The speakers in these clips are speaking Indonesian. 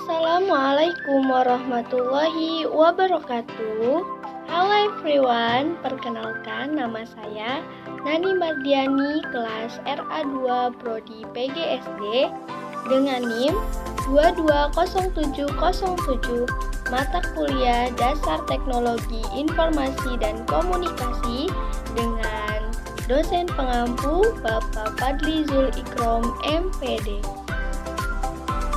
Assalamualaikum warahmatullahi wabarakatuh. Halo everyone, perkenalkan nama saya Nani Mardiani, kelas RA2 Prodi PGSD dengan NIM 220707, mata kuliah Dasar Teknologi Informasi dan Komunikasi dengan dosen pengampu Bapak Fadli Zul Ikrom MPD.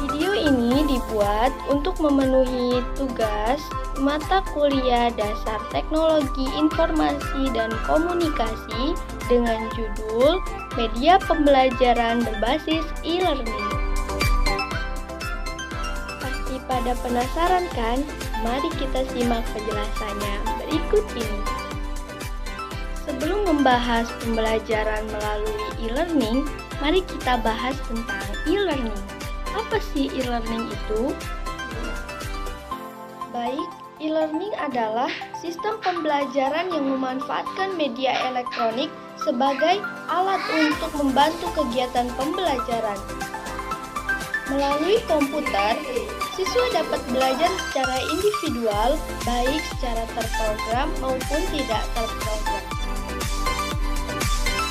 Video ini dibuat untuk memenuhi tugas mata kuliah Dasar Teknologi Informasi dan Komunikasi dengan judul Media Pembelajaran Berbasis E-Learning. Pasti pada penasaran kan? Mari kita simak penjelasannya berikut ini. Sebelum membahas pembelajaran melalui e-learning, mari kita bahas tentang e-learning. Apa sih e-learning itu? Baik, e-learning adalah sistem pembelajaran yang memanfaatkan media elektronik sebagai alat untuk membantu kegiatan pembelajaran. Melalui komputer, siswa dapat belajar secara individual, baik secara terprogram maupun tidak terprogram.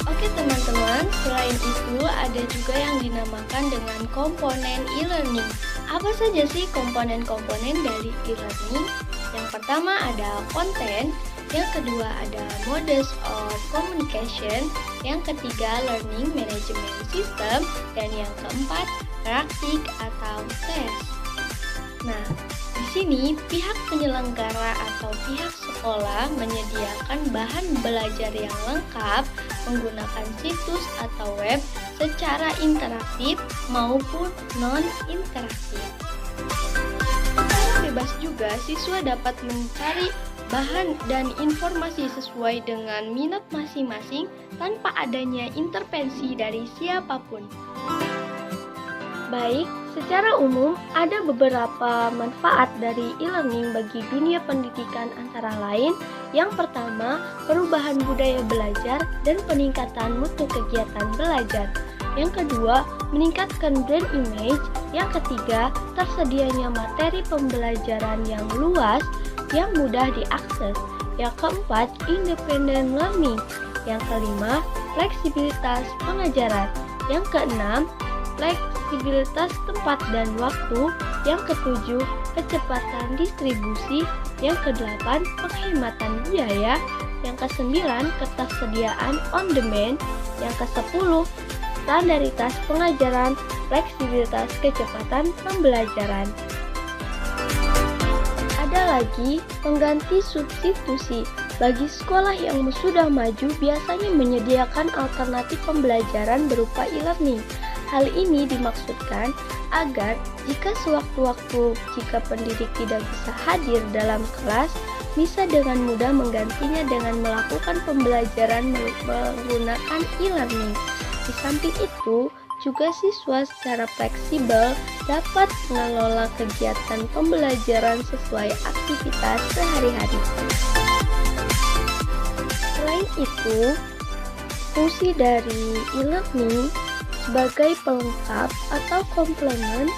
Oke teman-teman, selain itu ada juga yang dinamakan dengan komponen e-learning. Apa saja sih komponen-komponen dari e-learning? Yang pertama ada konten, yang kedua ada modes of communication, yang ketiga learning management system, dan yang keempat praktik atau tes. Nah, di sini pihak penyelenggara atau pihak sekolah menyediakan bahan belajar yang lengkap menggunakan situs atau web secara interaktif maupun non-interaktif. Secara bebas juga siswa dapat mencari bahan dan informasi sesuai dengan minat masing-masing tanpa adanya intervensi dari siapapun. Baik, secara umum ada beberapa manfaat dari e-learning bagi dunia pendidikan antara lain. Yang pertama, perubahan budaya belajar dan peningkatan mutu kegiatan belajar. Yang kedua, meningkatkan brand image. Yang ketiga, tersedianya materi pembelajaran yang luas yang mudah diakses. Yang keempat, independent learning. Yang kelima, fleksibilitas pengajaran. Yang keenam, fleksibilitas tempat dan waktu. Yang ketujuh, kecepatan distribusi. Yang kedelapan, penghematan biaya. Yang kesembilan, ketersediaan on demand. Yang kesepuluh, standaritas pengajaran, fleksibilitas kecepatan pembelajaran. Ada lagi pengganti substitusi. Bagi sekolah yang sudah maju biasanya menyediakan alternatif pembelajaran berupa e-learning. Hal ini dimaksudkan agar jika sewaktu-waktu jika pendidik tidak bisa hadir dalam kelas, bisa dengan mudah menggantinya dengan melakukan pembelajaran menggunakan e-learning. Di samping itu, juga siswa secara fleksibel dapat mengelola kegiatan pembelajaran sesuai aktivitas sehari-hari. Selain itu, fungsi dari e-learning sebagai pelengkap atau komplement,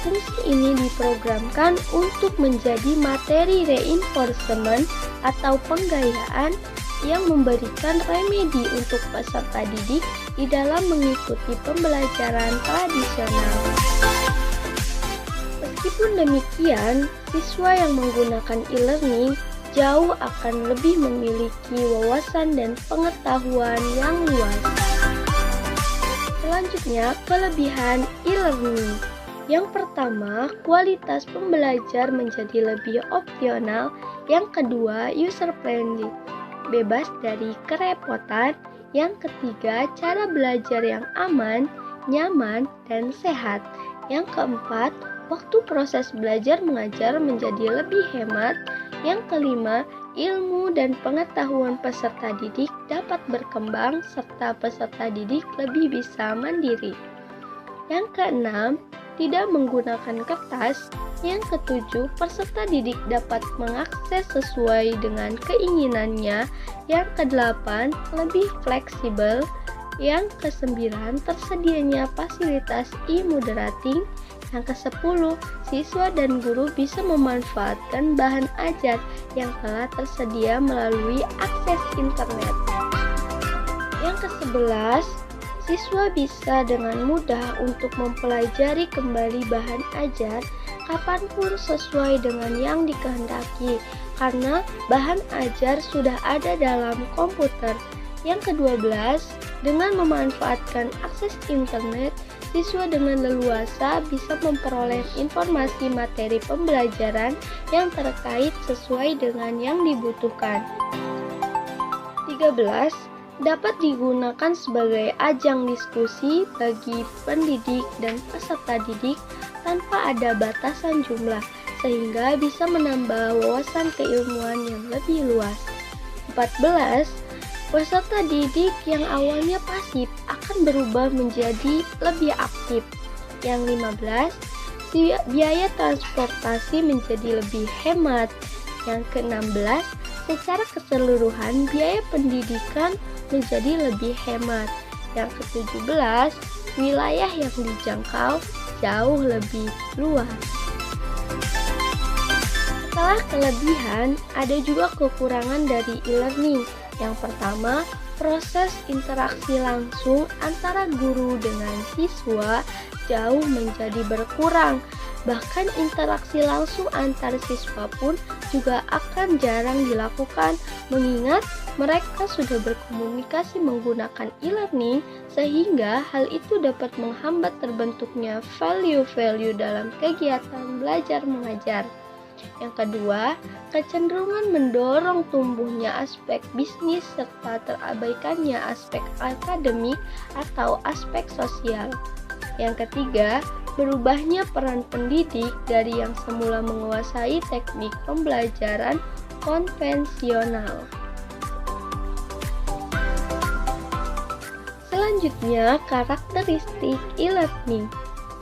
fungsi ini diprogramkan untuk menjadi materi reinforcement atau penggayaan yang memberikan remedi untuk peserta didik di dalam mengikuti pembelajaran tradisional. Meskipun demikian, siswa yang menggunakan e-learning jauh akan lebih memiliki wawasan dan pengetahuan yang luas. Selanjutnya, kelebihan e-learning. Yang pertama, kualitas pembelajar menjadi lebih opsional. Yang kedua, user friendly, bebas dari kerepotan. Yang ketiga, cara belajar yang aman, nyaman, dan sehat. Yang keempat, waktu proses belajar mengajar menjadi lebih hemat. Yang kelima, ilmu dan pengetahuan peserta didik dapat berkembang serta peserta didik lebih bisa mandiri. Yang keenam, tidak menggunakan kertas. Yang ketujuh, peserta didik dapat mengakses sesuai dengan keinginannya. Yang kedelapan, lebih fleksibel. Yang kesembilan, tersedianya fasilitas e-moderating. Yang ke-10, siswa dan guru bisa memanfaatkan bahan ajar yang telah tersedia melalui akses internet. Yang ke-11, siswa bisa dengan mudah untuk mempelajari kembali bahan ajar kapanpun sesuai dengan yang dikehendaki, karena bahan ajar sudah ada dalam komputer. Yang ke-12, dengan memanfaatkan akses internet, siswa dengan leluasa bisa memperoleh informasi materi pembelajaran yang terkait sesuai dengan yang dibutuhkan. 13. Dapat digunakan sebagai ajang diskusi bagi pendidik dan peserta didik tanpa ada batasan jumlah, sehingga bisa menambah wawasan keilmuan yang lebih luas. 14. Peserta didik yang awalnya pasif akan berubah menjadi lebih aktif. Yang 15, biaya transportasi menjadi lebih hemat. Yang ke-16, secara keseluruhan biaya pendidikan menjadi lebih hemat. Yang ke-17, wilayah yang dijangkau jauh lebih luas. Setelah kelebihan, ada juga kekurangan dari e-learning. Yang pertama, proses interaksi langsung antara guru dengan siswa jauh menjadi berkurang. Bahkan interaksi langsung antar siswa pun juga akan jarang dilakukan, mengingat mereka sudah berkomunikasi menggunakan e-learning, sehingga hal itu dapat menghambat terbentuknya value-value dalam kegiatan belajar mengajar. Yang kedua, kecenderungan mendorong tumbuhnya aspek bisnis serta terabaikannya aspek akademik atau aspek sosial. Yang ketiga, berubahnya peran pendidik dari yang semula menguasai teknik pembelajaran konvensional. Selanjutnya, karakteristik e-learning.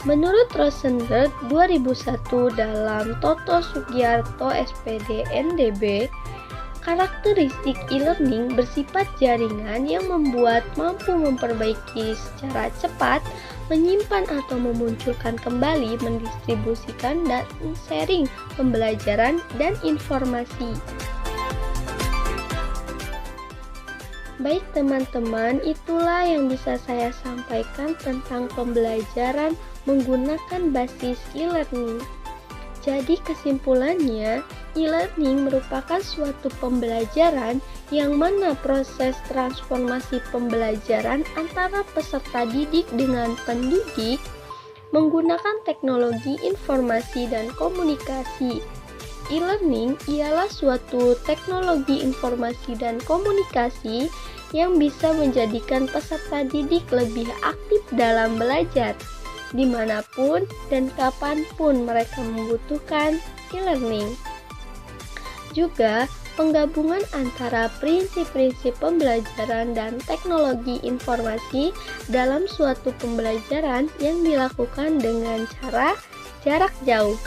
Menurut Rosenberg 2001 dalam Toto Sugiarto SPD NDB, karakteristik e-learning bersifat jaringan yang membuat mampu memperbaiki secara cepat, menyimpan atau memunculkan kembali, mendistribusikan dan sharing pembelajaran dan informasi. Baik teman-teman, itulah yang bisa saya sampaikan tentang pembelajaran menggunakan basis e-learning. Jadi kesimpulannya, e-learning merupakan suatu pembelajaran yang mana proses transformasi pembelajaran antara peserta didik dengan pendidik menggunakan teknologi informasi dan komunikasi. E-learning ialah suatu teknologi informasi dan komunikasi yang bisa menjadikan peserta didik lebih aktif dalam belajar, dimanapun dan kapanpun mereka membutuhkan e-learning. Juga, penggabungan antara prinsip-prinsip pembelajaran dan teknologi informasi dalam suatu pembelajaran yang dilakukan dengan cara jarak jauh.